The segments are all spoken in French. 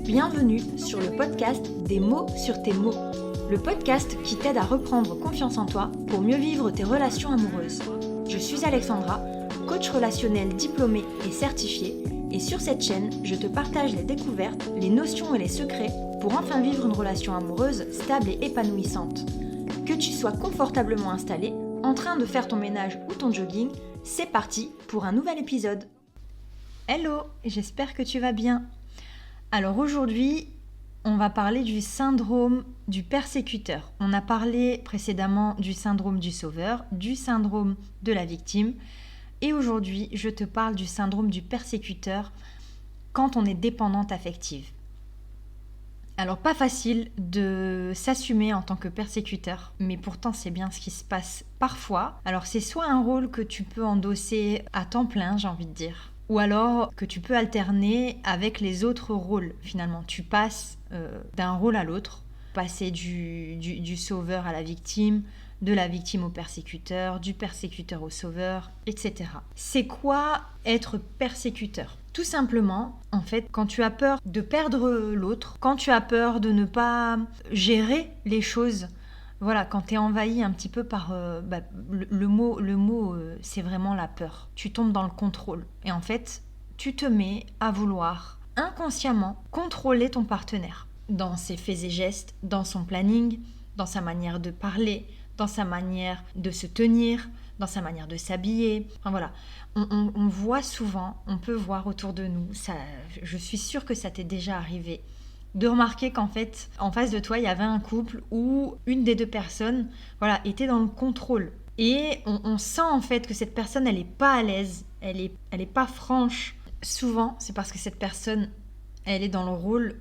Bienvenue sur le podcast Des mots sur tes mots, le podcast qui t'aide à reprendre confiance en toi pour mieux vivre tes relations amoureuses. Je suis Alexandra, coach relationnel diplômée et certifiée, et sur cette chaîne, je te partage les découvertes, les notions et les secrets pour enfin vivre une relation amoureuse stable et épanouissante. Que tu sois confortablement installé, en train de faire ton ménage ou ton jogging, c'est parti pour un nouvel épisode. Hello, j'espère que tu vas bien. Alors aujourd'hui, on va parler du syndrome du persécuteur. On a parlé précédemment du syndrome du sauveur, du syndrome de la victime. Et aujourd'hui, je te parle du syndrome du persécuteur quand on est dépendante affective. Alors pas facile de s'assumer en tant que persécuteur, mais pourtant c'est bien ce qui se passe parfois. Alors c'est soit un rôle que tu peux endosser à temps plein, j'ai envie de dire, ou alors que tu peux alterner avec les autres rôles. Finalement, tu passes d'un rôle à l'autre, passer du sauveur à la victime, de la victime au persécuteur, du persécuteur au sauveur, etc. C'est quoi être persécuteur ? Tout simplement, en fait, quand tu as peur de perdre l'autre, quand tu as peur de ne pas gérer les choses, voilà, quand tu es envahi un petit peu par... le mot c'est vraiment la peur. Tu tombes dans le contrôle. Et en fait, tu te mets à vouloir inconsciemment contrôler ton partenaire dans ses faits et gestes, dans son planning, dans sa manière de parler, dans sa manière de se tenir, dans sa manière de s'habiller. Enfin voilà, on voit souvent, on peut voir autour de nous, ça, je suis sûre que ça t'est déjà arrivé, de remarquer qu'en fait, en face de toi, il y avait un couple où une des deux personnes, voilà, était dans le contrôle. Et on sent en fait que cette personne, elle n'est pas à l'aise, elle est pas franche. Souvent, c'est parce que cette personne, elle est dans le rôle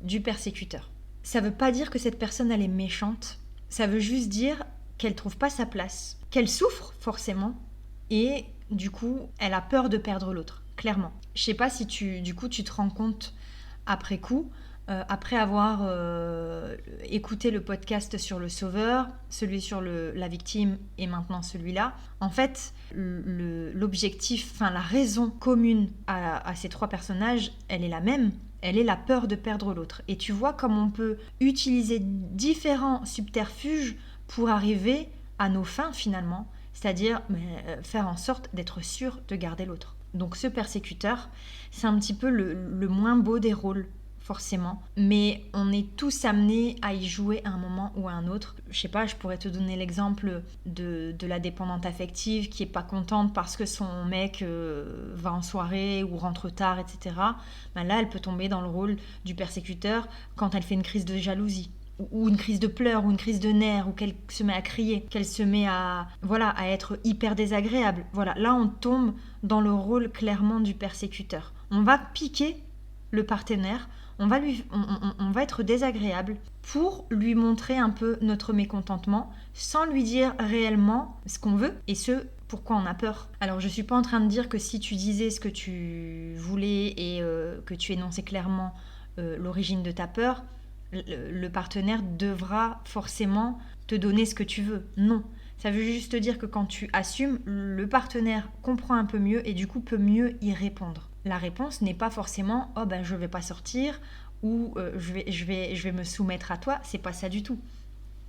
du persécuteur. Ça veut pas dire que cette personne, elle est méchante. Ça veut juste dire qu'elle trouve pas sa place, qu'elle souffre forcément, et du coup, elle a peur de perdre l'autre, clairement. Je sais pas si tu te rends compte après coup, après avoir écouté le podcast sur le sauveur, celui sur la victime et maintenant celui-là, en fait, l'objectif, la raison commune à ces trois personnages, elle est la même. Elle est la peur de perdre l'autre. Et tu vois comme on peut utiliser différents subterfuges pour arriver à nos fins finalement, c'est-à-dire faire en sorte d'être sûr de garder l'autre. Donc ce persécuteur, c'est un petit peu le moins beau des rôles, forcément, mais on est tous amenés à y jouer à un moment ou à un autre. Je sais pas, je pourrais te donner l'exemple de la dépendante affective qui est pas contente parce que son mec va en soirée ou rentre tard, etc. Là, elle peut tomber dans le rôle du persécuteur quand elle fait une crise de jalousie, ou une crise de pleurs, ou une crise de nerfs, ou qu'elle se met à crier, qu'elle se met à être hyper désagréable. Voilà, là on tombe dans le rôle clairement du persécuteur. On va piquer le partenaire, on va être désagréable pour lui montrer un peu notre mécontentement, sans lui dire réellement ce qu'on veut et ce pourquoi on a peur. Alors je suis pas en train de dire que si tu disais ce que tu voulais et que tu énonçais clairement l'origine de ta peur, le partenaire devra forcément te donner ce que tu veux. Non. Ça veut juste dire que quand tu assumes, le partenaire comprend un peu mieux et du coup peut mieux y répondre. La réponse n'est pas forcément « Oh je vais pas sortir » ou je vais me soumettre à toi ». C'est pas ça du tout.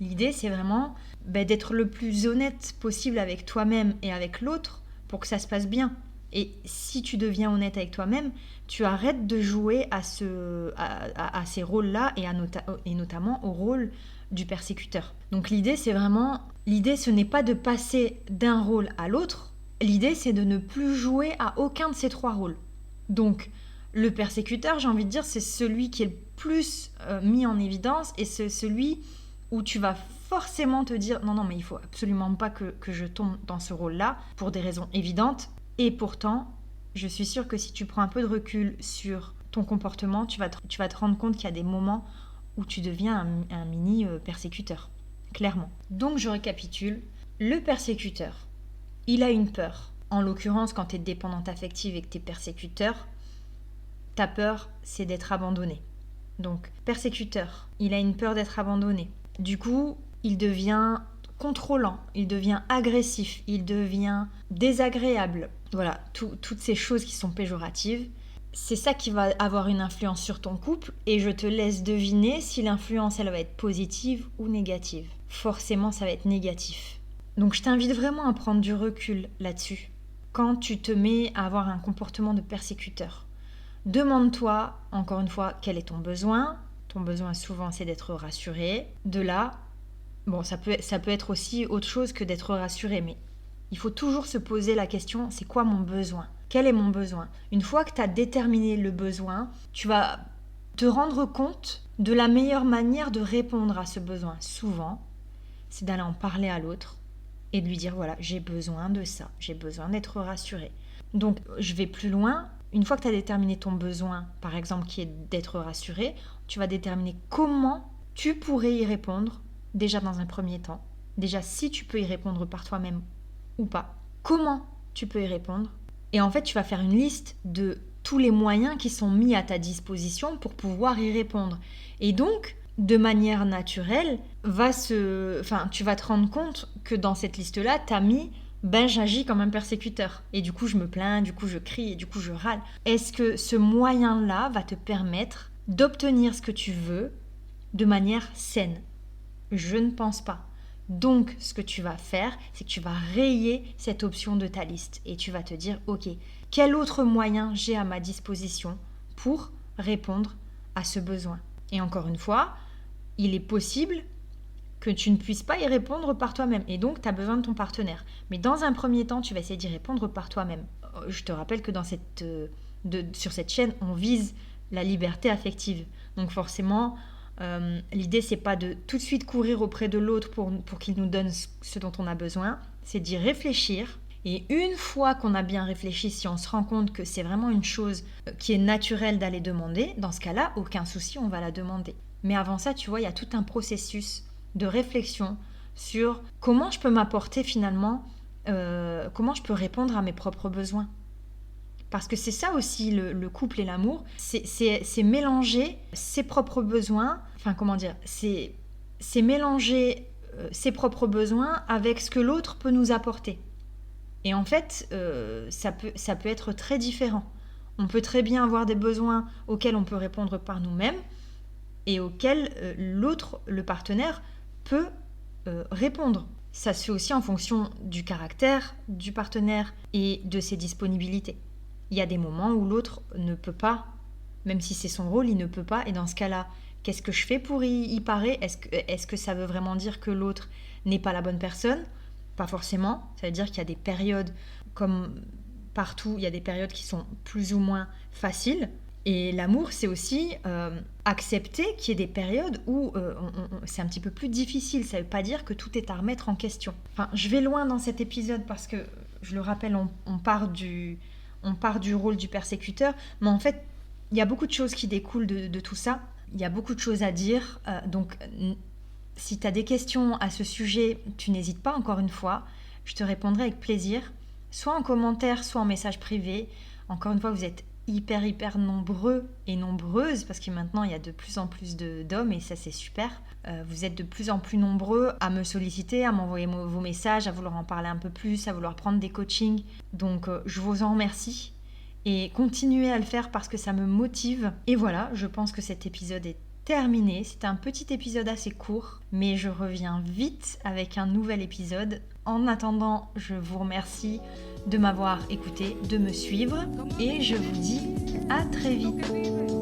L'idée, c'est vraiment d'être le plus honnête possible avec toi-même et avec l'autre pour que ça se passe bien. Et si tu deviens honnête avec toi-même, tu arrêtes de jouer à ces rôles-là et notamment au rôle du persécuteur. Donc l'idée, ce n'est pas de passer d'un rôle à l'autre. L'idée, c'est de ne plus jouer à aucun de ces trois rôles. Donc le persécuteur, j'ai envie de dire, c'est celui qui est le plus mis en évidence et c'est celui où tu vas forcément te dire non, mais il faut absolument pas que je tombe dans ce rôle-là pour des raisons évidentes. Et pourtant, je suis sûre que si tu prends un peu de recul sur ton comportement, tu vas te rendre compte qu'il y a des moments où tu deviens un mini persécuteur, clairement. Donc je récapitule, le persécuteur, il a une peur. En l'occurrence, quand tu es dépendante affective et que tu es persécuteur, ta peur, c'est d'être abandonné. Donc, persécuteur, il a une peur d'être abandonné. Du coup, il devient contrôlant, il devient agressif, il devient désagréable. Voilà, toutes ces choses qui sont péjoratives. C'est ça qui va avoir une influence sur ton couple et je te laisse deviner si l'influence, elle va être positive ou négative. Forcément, ça va être négatif. Donc, je t'invite vraiment à prendre du recul là-dessus. Quand tu te mets à avoir un comportement de persécuteur, demande-toi, encore une fois, quel est ton besoin. Ton besoin, souvent, c'est d'être rassuré. De là, ça peut être aussi autre chose que d'être rassuré, mais il faut toujours se poser la question, c'est quoi mon besoin ? Quel est mon besoin ? Une fois que tu as déterminé le besoin, tu vas te rendre compte de la meilleure manière de répondre à ce besoin. Souvent, c'est d'aller en parler à l'autre et de lui dire, voilà, j'ai besoin de ça, j'ai besoin d'être rassuré. Donc, je vais plus loin. Une fois que tu as déterminé ton besoin, par exemple, qui est d'être rassuré, tu vas déterminer comment tu pourrais y répondre, déjà dans un premier temps. Déjà, si tu peux y répondre par toi-même ou pas. Comment tu peux y répondre ? Et en fait, tu vas faire une liste de tous les moyens qui sont mis à ta disposition pour pouvoir y répondre. Et donc, de manière naturelle, tu vas te rendre compte que dans cette liste-là, tu as mis j'agis comme un persécuteur. Et du coup, je me plains, du coup, je crie, et du coup, je râle. Est-ce que ce moyen-là va te permettre d'obtenir ce que tu veux de manière saine ? Je ne pense pas. Donc, ce que tu vas faire, c'est que tu vas rayer cette option de ta liste et tu vas te dire, ok, quel autre moyen j'ai à ma disposition pour répondre à ce besoin ? Et encore une fois, il est possible que tu ne puisses pas y répondre par toi-même et donc tu as besoin de ton partenaire. Mais dans un premier temps, tu vas essayer d'y répondre par toi-même. Je te rappelle que sur cette chaîne, on vise la liberté affective. Donc forcément, l'idée, c'est pas de tout de suite courir auprès de l'autre pour qu'il nous donne ce dont on a besoin, c'est d'y réfléchir. Et une fois qu'on a bien réfléchi, si on se rend compte que c'est vraiment une chose qui est naturelle d'aller demander, dans ce cas-là, aucun souci, on va la demander. Mais avant ça, tu vois, il y a tout un processus de réflexion sur comment je peux m'apporter finalement, comment je peux répondre à mes propres besoins. Parce que c'est ça aussi le couple et l'amour, c'est mélanger ses propres besoins, c'est mélanger ses propres besoins avec ce que l'autre peut nous apporter. Et en fait, ça peut être très différent. On peut très bien avoir des besoins auxquels on peut répondre par nous-mêmes et auxquels l'autre, le partenaire, peut répondre. Ça se fait aussi en fonction du caractère du partenaire et de ses disponibilités. Il y a des moments où l'autre ne peut pas, même si c'est son rôle, il ne peut pas. Et dans ce cas-là, qu'est-ce que je fais pour y parer ? Est-ce que ça veut vraiment dire que l'autre n'est pas la bonne personne ? Pas forcément. Ça veut dire qu'il y a des périodes, comme partout, il y a des périodes qui sont plus ou moins faciles. Et l'amour, c'est aussi accepter qu'il y ait des périodes où c'est un petit peu plus difficile. Ça ne veut pas dire que tout est à remettre en question. Enfin, je vais loin dans cet épisode parce que, je le rappelle, on part du rôle du persécuteur. Mais en fait, il y a beaucoup de choses qui découlent de tout ça. Il y a beaucoup de choses à dire. Donc, si tu as des questions à ce sujet, tu n'hésites pas, encore une fois. Je te répondrai avec plaisir, soit en commentaire, soit en message privé. Encore une fois, vous êtes hyper nombreux et nombreuses, parce que maintenant il y a de plus en plus d'hommes et ça c'est super. Vous êtes de plus en plus nombreux à me solliciter, à m'envoyer vos messages, à vouloir en parler un peu plus, à vouloir prendre des coachings. Donc je vous en remercie et continuez à le faire parce que ça me motive. Et voilà, je pense que cet épisode est terminé. C'était un petit épisode assez court, mais je reviens vite avec un nouvel épisode. En attendant, je vous remercie de m'avoir écouté, de me suivre et je vous dis à très vite.